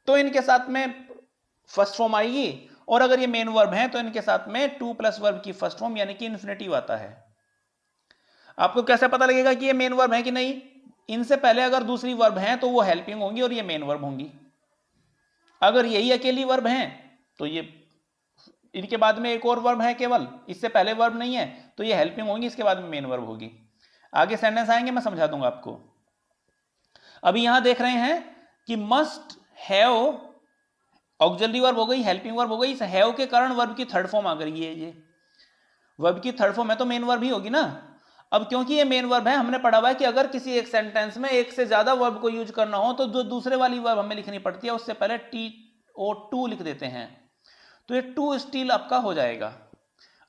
तो इनके साथ में फर्स्ट फॉर्म आएगी, और अगर ये मेन वर्ब है तो इनके साथ में टू प्लस वर्ब की फर्स्ट फॉर्म यानी कि इन्फिनेटिव आता है। आपको कैसे पता लगेगा कि ये मेन वर्ब है कि नहीं, इनसे पहले अगर दूसरी वर्ब है तो वो हेल्पिंग होंगी और ये मेन वर्ब होंगी। अगर यही अकेली वर्ब है तो ये, इनके बाद में एक और वर्ब है केवल, इससे पहले वर्ब नहीं है, तो ये हेल्पिंग होंगी, इसके बाद में मेन वर्ब होगी। आगे सेंटेंस आएंगे मैं समझा दूंगा आपको। अभी यहां देख रहे हैं कि मस्ट हैव ऑक्सिलरी वर्ब हो गई, हेल्पिंग वर्ब हो गई, इस हैव के कारण वर्ब की थर्ड फॉर्म आ गई है, ये वर्ब की थर्ड फॉर्म है तो मेन वर्ब ही होगी ना। अब क्योंकि ये मेन वर्ब है, हमने पढ़ा हुआ है कि अगर किसी एक सेंटेंस में एक से ज्यादा वर्ब को यूज करना हो तो जो दूसरे वाली वर्ब हमें लिखनी पड़ती है उससे पहले TO2 लिख देते हैं, तो ये टू स्टील आपका हो जाएगा।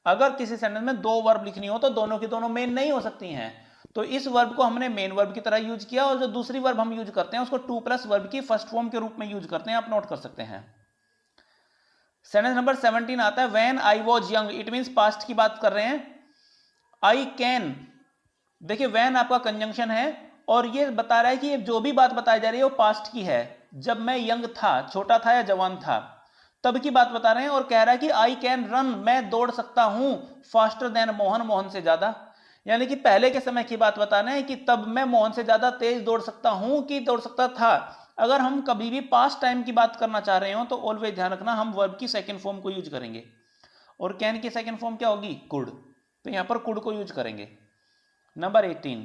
अगर किसी सेंटेंस में दो वर्ब लिखनी हो तो दोनों की दोनों मेन नहीं हो सकती हैं, तो इस वर्ब को हमने मेन वर्ब की तरह यूज किया, और जो दूसरी वर्ब हम यूज करते हैं उसको टू प्लस वर्ब की फर्स्ट फॉर्म के रूप में यूज करते हैं, आप नोट कर सकते हैं। सेंटेंस नंबर 17 आता है, when I was young, it means past की बात कर रहे हैं। आई कैन, देखिए व्हेन आपका कंजंक्शन है और ये बता रहा है कि जो भी बात बताई जा रही है वो पास्ट की है, जब मैं यंग था, छोटा था या जवान था, तब की बात बता रहे हैं, और कह रहा है कि आई कैन रन, मैं दौड़ सकता हूं, फास्टर देन मोहन, मोहन से ज्यादा, यानी कि पहले के समय की बात बताना है कि तब मैं मोहन से ज्यादा तेज दौड़ सकता हूं कि दौड़ सकता था। अगर हम कभी भी पास्ट टाइम की बात करना चाह रहे हो तो ऑलवेज ध्यान रखना हम वर्ब की सेकेंड फॉर्म को यूज करेंगे, और कैन की सेकेंड फॉर्म क्या होगी, कुड, तो यहां पर कुड को यूज करेंगे। Number 18,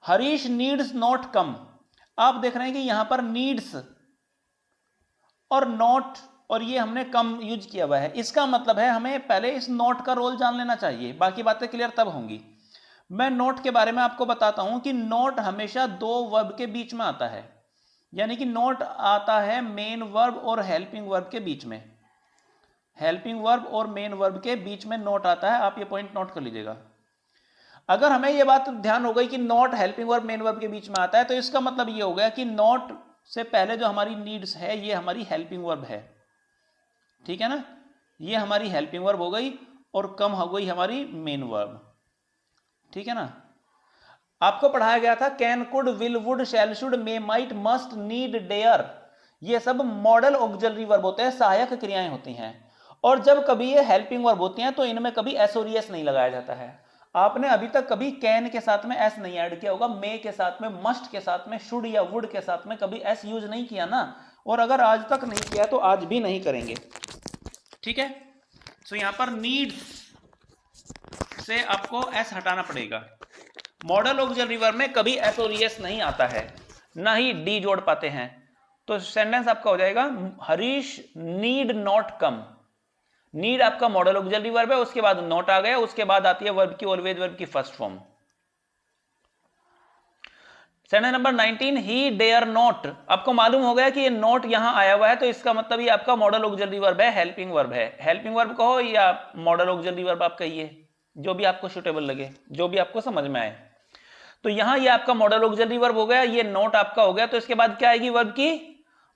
Harish needs not come. आप देख रहे हैं कि यहां पर नीड्स और नॉट और ये हमने कम यूज किया हुआ है, इसका मतलब है हमें पहले इस नॉट का रोल जान लेना चाहिए, बाकी बातें क्लियर तब होंगी। मैं नॉट के बारे में आपको बताता हूं कि नॉट हमेशा दो वर्ब के बीच में आता है, यानी कि नॉट आता है मेन वर्ब और हेल्पिंग वर्ब के बीच में, हेल्पिंग वर्ब और मेन वर्ब के बीच में नॉट आता है, आप ये पॉइंट नोट कर लीजिएगा। अगर हमें ये बात ध्यान हो गई कि not helping verb main verb के बीच में आता है, तो इसका मतलब ये हो गया कि नॉट से पहले जो हमारी नीड्स है ये हमारी हेल्पिंग वर्ब है, ठीक है ना, ये हमारी हेल्पिंग वर्ब हो गई और कम हो गई हमारी मेन वर्ब, ठीक है ना। आपको पढ़ाया गया था can, could, will, would, shall, should, may, might, must, need, dare, ये सब मॉडल ऑक्सिलरी वर्ब होते हैं, सहायक क्रियाएं होती हैं। और जब कभी ये हेल्पिंग वर्ब होती हैं तो इनमें कभी एस और एस नहीं लगाया जाता है। आपने अभी तक कभी कैन के साथ में एस नहीं ऐड किया होगा, मे के साथ में, मस्ट के साथ में, शुड या वुड के साथ में कभी एस यूज नहीं किया ना, और अगर आज तक नहीं किया तो आज भी नहीं करेंगे, ठीक है। तो यहां पर नीड से आपको एस हटाना पड़ेगा। मॉडल ऑक्सिलरी वर्ब में कभी एस और एस नहीं आता है, ना ही डी जोड़ पाते हैं। तो सेंटेंस आपका हो जाएगा Harish need not come. Need आपका मॉडल ऑक्सिलरी वर्ब है, उसके बाद नॉट आ गया, उसके बाद आती है वर्ब की ऑलवेज वर्ब की first form. Sentence number 19, he dare not. आपको मालूम हो गया कि ये नॉट यहां आया हुआ है, तो इसका मतलब ये आपका मॉडल ऑक्सिलरी वर्ब है, हेल्पिंग वर्ब है। हेल्पिंग वर्ब कहो या मॉडल ऑक्सिलरी वर्ब आप कहिए, जो भी आपको सुटेबल लगे, जो भी आपको समझ में आए। तो यहां ये आपका मॉडल ऑक्सिलरी वर्ब हो गया, ये नॉट आपका हो गया, तो इसके बाद क्या आएगी वर्ब की,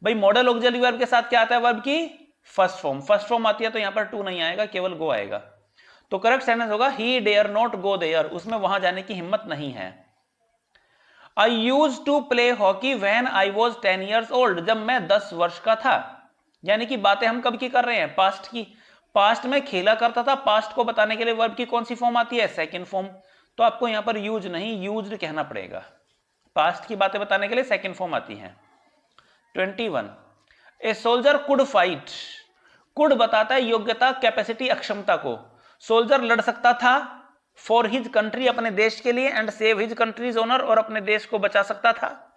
भाई मॉडल ऑक्सिलरी वर्ब के साथ क्या आता है वर्ब की फर्स्ट फॉर्म। फर्स्ट फॉर्म आती है तो यहां पर टू नहीं आएगा, केवल गो आएगा। तो करेक्ट सेंटेंस होगा he dare not go there, उसमें वहां जाने की हिम्मत नहीं है। I use to play hockey when I was 10 years old, जब मैं 10 वर्ष का था। यानी कि बातें हम कब की कर रहे हैं, पास्ट की। पास्ट में खेला करता था, पास्ट को बताने के लिए वर्ब की कौन सी फॉर्म आती है, सेकेंड फॉर्म। तो आपको यहां पर यूज नहीं यूज्ड कहना पड़ेगा, पास्ट की बातें बताने के लिए सेकेंड फॉर्म आती है। 21, a soldier could fight. Could बताता है योग्यता, कैपेसिटी, अक्षमता को। सोल्जर लड़ सकता था फॉर हिज कंट्री, अपने देश के लिए, and save his country's honour, और अपने देश को बचा सकता था।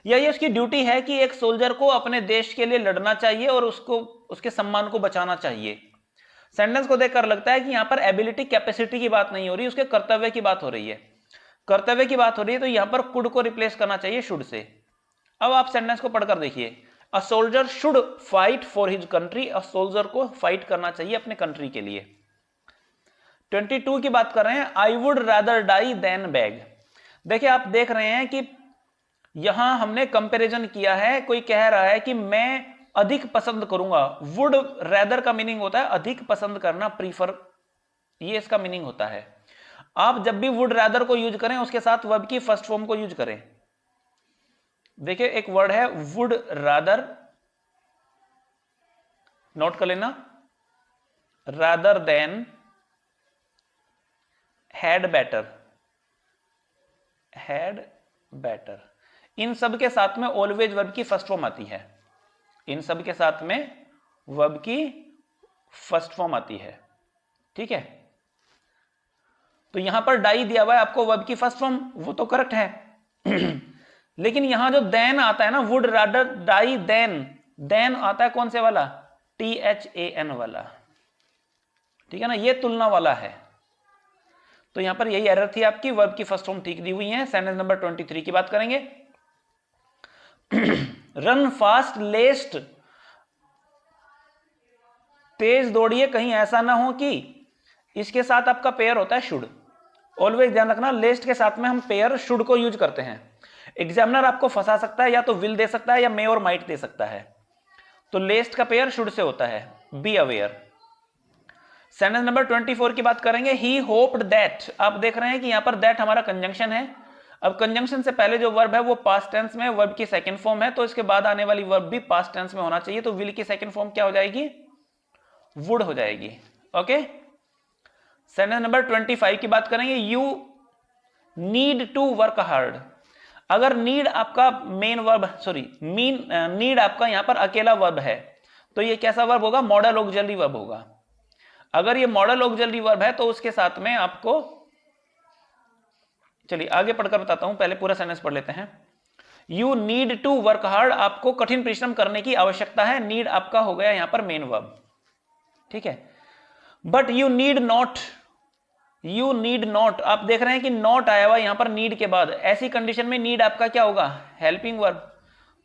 यही उसकी ड्यूटी है कि एक सोल्जर को अपने देश के लिए लड़ना चाहिए और उसको, उसके सम्मान को बचाना चाहिए। सेंटेंस को देखकर लगता है कि यहां पर एबिलिटी, कैपेसिटी की बात नहीं हो रही, उसके कर्तव्य की बात हो रही है। कर्तव्य की बात हो रही है, तो यहां पर कुड को रिप्लेस करना चाहिए शुड से। अब आप सेंटेंस को पढ़कर देखिए, a soldier should fight for his country, a soldier को फाइट करना चाहिए अपने कंट्री के लिए। 22 की बात कर रहे हैं, I would rather die than beg. देखिए आप देख रहे हैं कि यहां हमने कंपैरिजन किया है, कोई कह रहा है कि मैं अधिक पसंद करूंगा। वुड रैदर का मीनिंग होता है अधिक पसंद करना, प्रीफर, ये इसका मीनिंग होता है। आप जब भी वुड रैदर को यूज करें उसके साथ वर्ब की फर्स्ट फॉर्म को यूज करें। देखिए एक वर्ड है वुड रादर, नोट कर लेना, rather than, had better, had better, इन सब के साथ में ऑलवेज वर्ब की फर्स्ट फॉर्म आती है। इन सब के साथ में वर्ब की फर्स्ट फॉर्म आती है, ठीक है। तो यहां पर डाई दिया हुआ है आपको वर्ब की फर्स्ट फॉर्म, वो तो करेक्ट है लेकिन यहां जो देन आता है ना, would rather die than, than आता है कौन से वाला, THAN वाला, ठीक है ना, ये तुलना वाला है। तो यहां पर यही एरर थी आपकी, वर्ब की फर्स्ट फॉर्म ठीक दी हुई है। सेंटेंस नंबर 23 की बात करेंगे। रन फास्ट लेस्ट, तेज दौड़िए, कहीं ऐसा ना हो कि, इसके साथ आपका पेयर होता है शुड। ऑलवेज ध्यान रखना, लेस्ट के साथ में हम पेयर शुड को यूज करते हैं। एग्जामिनर आपको फंसा सकता है, या तो विल दे सकता है या मे और माइट दे सकता है, तो लेस्ट का पेयर शुड से होता है, बी अवेयर। सेंटेंस नंबर 24 की बात करेंगे, ही होप्ड दैट। आप देख रहे हैं कि यहां पर दैट हमारा कंजंक्शन है। अब कंजंक्शन से पहले जो वर्ब है वो पास्ट टेंस में, वर्ब की सेकंड फॉर्म है, तो इसके बाद आने वाली वर्ब भी पास्ट टेंस में होना चाहिए। तो विल की सेकंड फॉर्म क्या हो जाएगी, वुड हो जाएगी। ओके, सेंटेंस नंबर 25 की बात करेंगे, you need to work hard. अगर नीड आपका मेन वर्ब, सॉरी नीड आपका यहां पर अकेला वर्ब है, तो ये कैसा वर्ब होगा, मॉडल ऑक्सिलरी वर्ब होगा। अगर ये मॉडल ऑक्सिलरी वर्ब है तो उसके साथ में आपको, चलिए आगे पढ़कर बताता हूं, पहले पूरा सेंटेंस पढ़ लेते हैं। You need to work hard, आपको कठिन परिश्रम करने की आवश्यकता है। नीड आपका हो गया यहां पर मेन वर्ब, ठीक है। But you need not, you need not, आप देख रहे हैं कि नॉट आया हुआ यहां पर नीड के बाद, ऐसी कंडीशन में नीड आपका क्या होगा, हेल्पिंग वर्ब।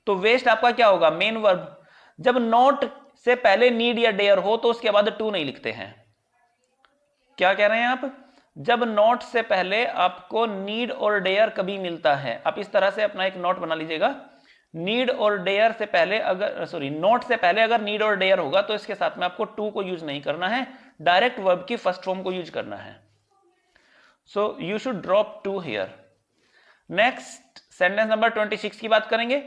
तो वेस्ट आपका क्या होगा, मेन वर्ब। जब नॉट से पहले नीड या डेयर हो तो उसके बाद टू नहीं लिखते हैं। क्या कह रहे हैं आप, जब नॉट से पहले आपको नीड और डेयर कभी मिलता है, आप इस तरह से अपना एक नोट बना लीजिएगा, नीड और डेयर से पहले अगर नॉट से पहले अगर नीड और डेयर होगा तो इसके साथ में आपको टू को यूज नहीं करना है, डायरेक्ट वर्ब की फर्स्ट फॉर्म को यूज करना है। So you should drop to here. Next sentence number 26 की बात करेंगे।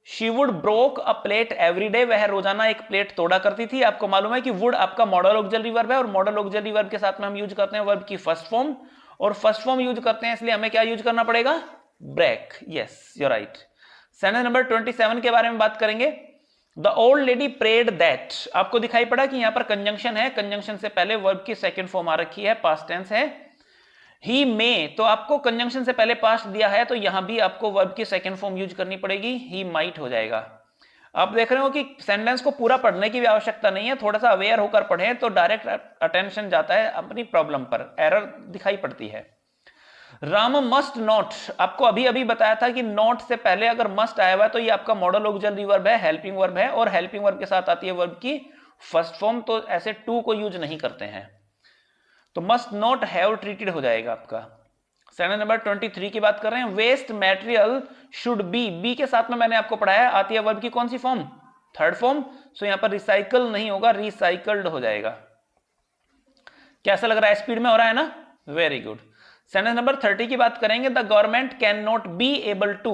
She would broke a plate every day, वह रोजाना एक प्लेट तोड़ा करती थी। आपको मालूम है कि वुड आपका मॉडल ऑक्सिलरी वर्ब है और मॉडल ऑक्सिलरी वर्ब के साथ में हम यूज करते हैं वर्ब की फर्स्ट फॉर्म, और फर्स्ट फॉर्म यूज करते हैं इसलिए हमें क्या यूज करना पड़ेगा, break. Yes you right. Sentence number 27 के बारे में बात करेंगे। The old lady prayed that, आपको दिखाई पड़ा कि यहां पर कंजंक्शन है, कंजंक्शन से पहले वर्ब की सेकंड फॉर्म आ रखी है, पास्ट टेंस है। ही में, तो आपको कंजंक्शन से पहले पास्ट दिया है तो यहां भी आपको वर्ब की सेकंड फॉर्म यूज करनी पड़ेगी, ही माइट हो जाएगा। आप देख रहे हो कि सेंटेंस को पूरा पढ़ने की भी आवश्यकता नहीं है, थोड़ा सा अवेयर होकर पढ़ें तो डायरेक्ट अटेंशन जाता है अपनी प्रॉब्लम पर, एरर दिखाई पड़ती है। राम मस्ट नॉट, आपको अभी अभी बताया था कि नॉट से पहले अगर मस्ट आया हुआ है तो ये आपका मॉडल ऑक्सिलरी वर्ब है, हेल्पिंग वर्ब है, और हेल्पिंग वर्ब के साथ आती है वर्ब की फर्स्ट फॉर्म, तो ऐसे टू को यूज नहीं करते हैं, तो मस्ट नॉट हैव ट्रीटेड हो जाएगा आपका। सेंटेंस नंबर 23 की बात कर रहे हैं। वेस्ट मटेरियल शुड बी के साथ में मैंने आपको पढ़ाया आती है वर्ब की कौन सी फॉर्म, थर्ड फॉर्म, सो यहां पर रिसाइकल नहीं होगा, रिसाइकल्ड हो जाएगा। कैसा लग रहा है, स्पीड में हो रहा है ना, वेरी गुड। सेंटेंस नंबर 30 की बात करेंगे। The government can not be able to,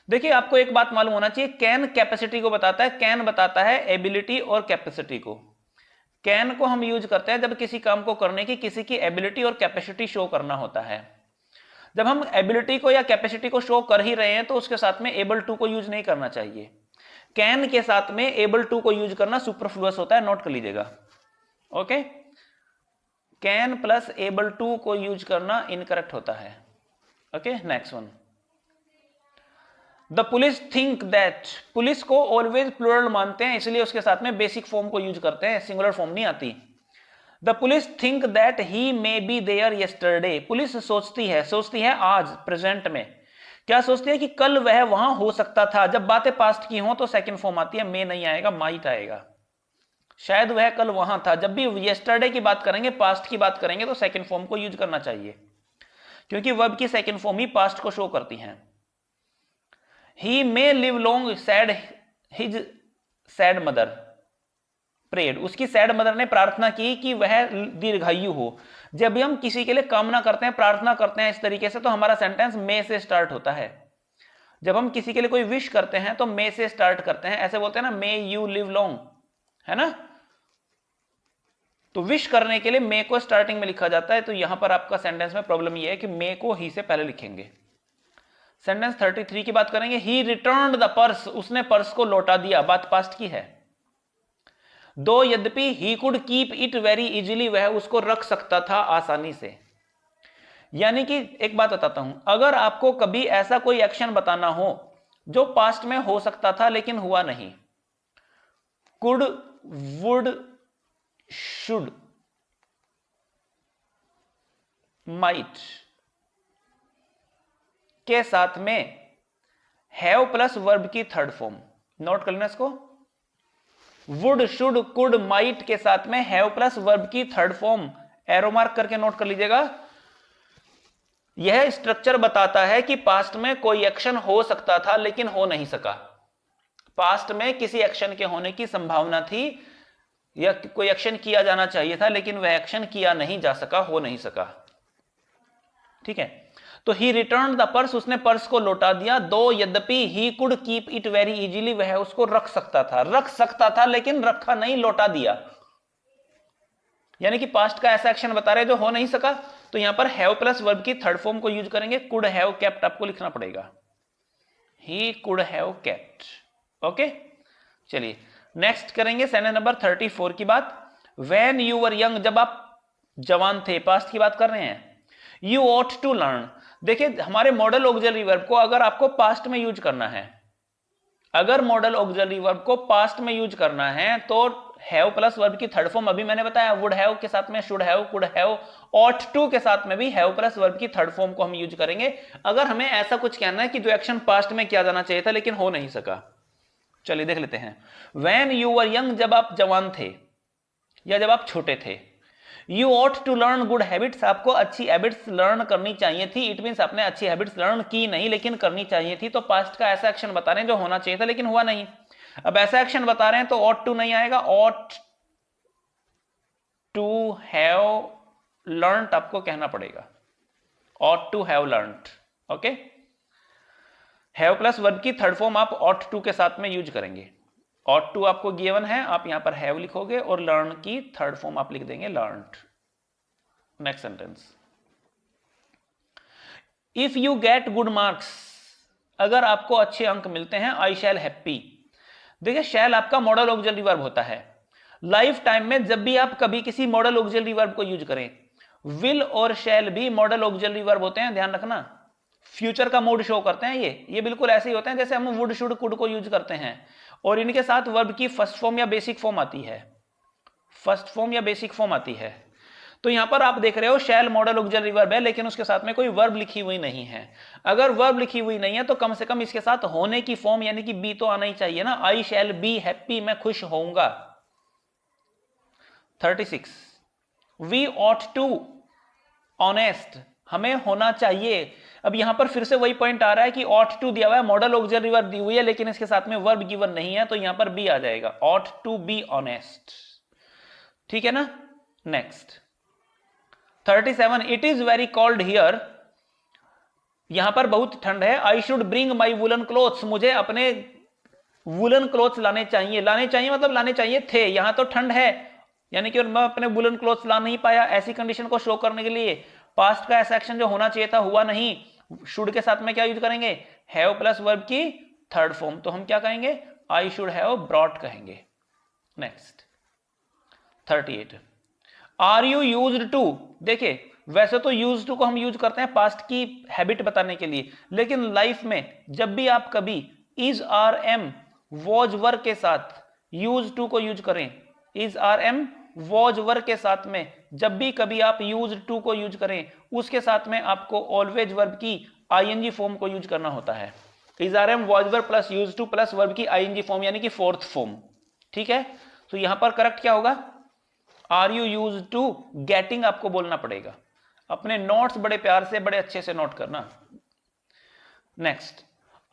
देखिए आपको एक बात मालूम होना चाहिए, कैन कैपेसिटी को बताता है, कैन बताता है एबिलिटी और कैपेसिटी को। कैन को हम यूज करते हैं जब किसी काम को करने की किसी की एबिलिटी और कैपेसिटी शो करना होता है। जब हम एबिलिटी को या कैपेसिटी को शो कर ही रहे हैं तो उसके साथ में एबल टू को यूज नहीं करना चाहिए। कैन के साथ में एबल टू को यूज करना सुपरफ्लुअस होता है, नोट कर लीजिएगा। Okay, can plus able to को यूज करना इनकरेक्ट होता है। Okay, next one. The police think that, police को ऑलवेज प्लूरल मानते हैं इसलिए उसके साथ में बेसिक फॉर्म को यूज करते हैं, सिंगुलर फॉर्म नहीं आती। The police think that he may be there yesterday, police सोचती है आज प्रेजेंट में, क्या सोचती है कि कल वह वहां हो सकता था। जब बातें पास्ट की हो तो सेकंड फॉर्म आती है, मे नहीं आएगा, माइट आएगा। शायद वह कल वहां था, जब भी येस्टरडे की बात करेंगे, पास्ट की बात करेंगे तो सेकंड फॉर्म को यूज करना चाहिए, क्योंकि वर्ब की सेकंड फॉर्म ही पास्ट को शो करती हैं। He may live long said his sad mother prayed, उसकी सैड मदर ने प्रार्थना की कि वह दीर्घायु हो। जब भी हम किसी के लिए कामना करते हैं, प्रार्थना करते हैं इस तरीके से, तो हमारा सेंटेंस मे से स्टार्ट होता है। जब हम किसी के लिए कोई विश करते हैं तो मे से स्टार्ट करते हैं, ऐसे बोलते हैं ना, मे यू लिव लॉन्ग, है ना। तो विश करने के लिए मे को स्टार्टिंग में लिखा जाता है, तो यहां पर आपका सेंटेंस में प्रॉब्लम यह है कि मे को ही से पहले लिखेंगे। सेंटेंस 33 की बात करेंगे। ही रिटर्न्ड द पर्स, उसने पर्स को लौटा दिया, बात पास्ट की है। दो यद्यपि he could keep it very easily, वह उसको रख सकता था आसानी से। यानी कि एक बात बताता हूं, अगर आपको कभी ऐसा कोई एक्शन बताना हो जो पास्ट में हो सकता था लेकिन हुआ नहीं, कुड, वुड, शुड, माइट के साथ में हैव प्लस वर्ब की थर्ड फॉर्म, नोट कर लेना इसको। वुड, शुड, कुड, माइट के साथ में हैव प्लस वर्ब की थर्ड फॉर्म, एरो मार्क करके नोट कर लीजिएगा। यह स्ट्रक्चर बताता है कि पास्ट में कोई एक्शन हो सकता था लेकिन हो नहीं सका। पास्ट में किसी एक्शन के होने की संभावना थी या कोई एक्शन किया जाना चाहिए था लेकिन वह एक्शन किया नहीं जा सका, हो नहीं सका। ठीक है, तो ही रिटर्न द पर्स, उसने पर्स को लौटा दिया। दो यद्यपि he could keep it very easily, वह उसको रख सकता था लेकिन रखा नहीं, लौटा दिया। यानी कि पास्ट का ऐसा एक्शन बता रहे जो हो नहीं सका, तो यहां पर हैव प्लस वर्ब की थर्ड फॉर्म को यूज करेंगे। कुड हैव केप्ट आपको लिखना पड़ेगा, he could have kept. Okay, चलिए नेक्स्ट करेंगे सेंटेंस नंबर 34 की बात। व्हेन यू वर यंग, जब आप जवान थे, पास्ट की बात कर रहे हैं। यू ऑट टू लर्न, देखिए हमारे मॉडल ऑक्सिलरी वर्ब को अगर आपको पास्ट में यूज करना है, अगर मॉडल ऑक्सिलरी वर्ब को पास्ट में यूज करना है तो हैव प्लस वर्ब की थर्ड फॉर्म अभी मैंने बताया, वुड हैव के साथ में should have, could have, ought to के साथ में भी हैव प्लस वर्ब की थर्ड फॉर्म को हम यूज करेंगे अगर हमें ऐसा कुछ कहना है कि जो एक्शन पास्ट में किया जाना चाहिए था लेकिन हो नहीं सका। चलिए देख लेते हैं। व्हेन यू वर यंग, जब आप जवान थे या जब आप छोटे थे। You ought to learn good habits, आपको अच्छी हैबिट्स लर्न करनी चाहिए थी। इट मीन्स आपने अच्छी हैबिट्स लर्न की नहीं लेकिन करनी चाहिए थी। तो पास्ट का ऐसा एक्शन बता रहे हैं जो होना चाहिए था लेकिन हुआ नहीं। अब ऐसा एक्शन बता रहे हैं तो ऑट टू नहीं आएगा, ऑट टू हैव लर्नड आपको कहना पड़ेगा, ought to have learned. Okay, have plus verb की थर्ड फॉर्म आप ऑट टू के साथ में यूज करेंगे। ऑट टू आपको गिवन है, आप यहां पर हैव लिखोगे और लर्न की थर्ड फॉर्म आप लिख देंगे learned. Next sentence, if you get good marks, अगर आपको अच्छे अंक मिलते हैं, आई शैल हैप्पी। देखिए शैल आपका मॉडल ऑक्सिलरी वर्ब होता है। लाइफ टाइम में जब भी आप कभी किसी मॉडल ऑक्सिलरी वर्ब को यूज करें, विल और शैल भी मॉडल ऑक्सिलरी वर्ब होते हैं, ध्यान रखना। फ्यूचर का मोड शो करते हैं ये बिल्कुल ऐसे ही होते हैं जैसे हम वुड शुड कुड को यूज करते हैं। और इनके साथ वर्ब की फर्स्ट फॉर्म या बेसिक फॉर्म आती है, फर्स्ट फॉर्म या बेसिक फॉर्म आती है। तो यहां पर आप देख रहे हो शैल मॉडल ऑक्सिलरी वर्ब है लेकिन उसके साथ में कोई वर्ब लिखी हुई नहीं है। अगर वर्ब लिखी हुई नहीं है तो कम से कम इसके साथ होने की फॉर्म यानी कि बी तो आना ही चाहिए ना। आई शैल बी हैप्पी, मैं खुश होऊंगा। 36, वी ऑट टू ऑनेस्ट, हमें होना चाहिए। अब यहां पर फिर से वही पॉइंट आ रहा है कि ऑट टू दिया हुआ है, मॉडल ऑक्सिलरी वर्ब दी हुई है लेकिन इसके साथ में वर्ब गिवन नहीं है, तो यहां पर बी आ जाएगा, ऑट टू बी ऑनेस्ट। ठीक है ना। Next 37, it is very cold here, यहां पर बहुत ठंड है। I should bring my woollen clothes, मुझे अपने वुलन क्लोथ्स लाने चाहिए। लाने चाहिए मतलब लाने चाहिए थे, यहां तो ठंड है यानी कि मैं अपने वुलन क्लोथ्स ला नहीं पाया। ऐसी कंडीशन को शो करने के लिए पास्ट का ऐसा एक्शन जो होना चाहिए था हुआ नहीं। शुड के साथ में क्या यूज करेंगे, हैव प्लस वर्ब की थर्ड फॉर्म, तो हम क्या कहेंगे, आई शुड हैव ब्रॉट कहेंगे। Next 38, are you used to, देखिए वैसे तो यूज टू को हम यूज करते हैं पास्ट की हैबिट बताने के लिए, लेकिन लाइफ में जब भी आप कभी is are am was were के साथ यूज टू को यूज करें, is are am was were के साथ में जब भी कभी आप यूज टू को यूज करें, उसके साथ में आपको ऑलवेज वर्ब की आईएनजी फॉर्म को यूज करना होता है। Is are am was were plus use to plus verb की आईएनजी फॉर्म यानी कि फोर्थ फॉर्म। ठीक है, तो यहां पर करेक्ट क्या होगा, are you use to getting आपको बोलना पड़ेगा। अपने नोट्स बड़े प्यार से बड़े अच्छे से नोट करना। Next,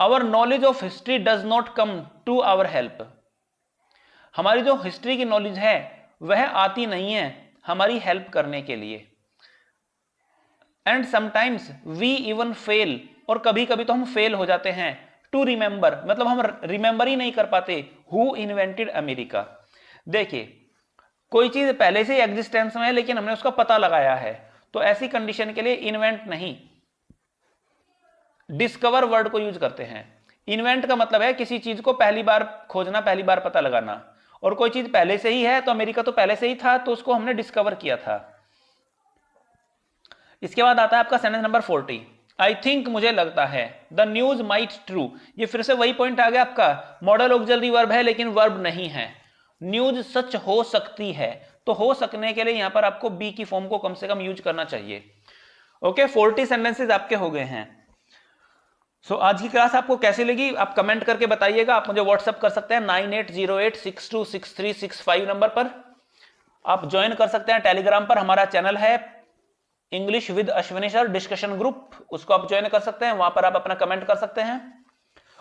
our knowledge of history does not come to our help, हमारी जो हिस्ट्री की नॉलेज है वह आती नहीं है हमारी हेल्प करने के लिए। And sometimes we even fail, और कभी कभी तो हम फेल हो जाते हैं। टू रिमेंबर मतलब हम रिमेंबर ही नहीं कर पाते हु इन्वेंटेड अमेरिका। देखिए कोई चीज पहले से एग्जिस्टेंस में है लेकिन हमने उसका पता लगाया है, तो ऐसी कंडीशन के लिए इन्वेंट नहीं डिस्कवर वर्ड को यूज करते हैं। इन्वेंट का मतलब है किसी चीज को पहली बार खोजना, पहली बार पता लगाना, और कोई चीज पहले से ही है तो अमेरिका तो पहले से ही था तो उसको हमने डिस्कवर किया था। इसके बाद आता है आपका सेंटेंस नंबर 40, आई थिंक मुझे लगता है, द न्यूज माइट ट्रू, ये फिर से वही पॉइंट आ गया आपका, मॉडल ऑक्सिलरी वर्ब है लेकिन वर्ब नहीं है। न्यूज सच हो सकती है, तो हो सकने के लिए यहां पर आपको बी की फॉर्म को कम से कम यूज करना चाहिए। ओके, 40 सेंटेंसेस आपके हो गए हैं। सो आज की क्लास आपको कैसी लगी आप कमेंट करके बताइएगा। आप मुझे व्हाट्सअप कर सकते हैं 9808626365 नंबर पर। आप ज्वाइन कर सकते हैं टेलीग्राम पर, हमारा चैनल है English with Ashwini sir discussion group, उसको आप ज्वाइन कर सकते हैं, वहां पर आप अपना कमेंट कर सकते हैं।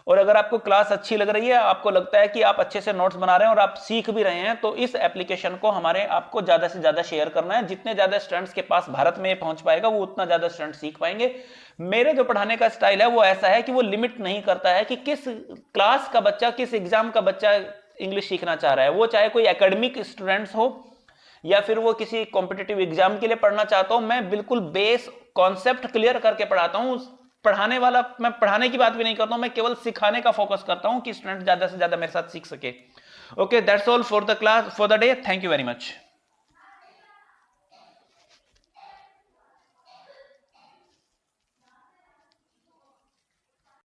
और अगर आपको क्लास अच्छी लग रही है, आपको लगता है कि आप अच्छे से नोट्स बना रहे हैं और आप सीख भी रहे हैं, तो इस एप्लीकेशन को आपको ज्यादा से ज्यादा शेयर करना है। जितने ज्यादा स्टूडेंट्स के पास भारत में पहुंच पाएगा वो उतना ज्यादा स्टूडेंट सीख पाएंगे। मेरे जो पढ़ाने का स्टाइल है वो ऐसा है कि वो लिमिट नहीं करता है कि किस क्लास का बच्चा, किस एग्जाम का बच्चा इंग्लिश सीखना चाह रहा है। वो चाहे कोई एकेडमिक स्टूडेंट्स हो या फिर वो किसी कॉम्पिटिटिव एग्जाम के लिए पढ़ना चाहता हूं, मैं बिल्कुल बेस कॉन्सेप्ट क्लियर करके पढ़ाता हूं। पढ़ाने वाला, मैं पढ़ाने की बात भी नहीं करता हूं, मैं केवल सिखाने का फोकस करता हूं कि स्टूडेंट ज्यादा से ज्यादा मेरे साथ सीख सके। Okay, that's all for the class for the day. Thank you very much.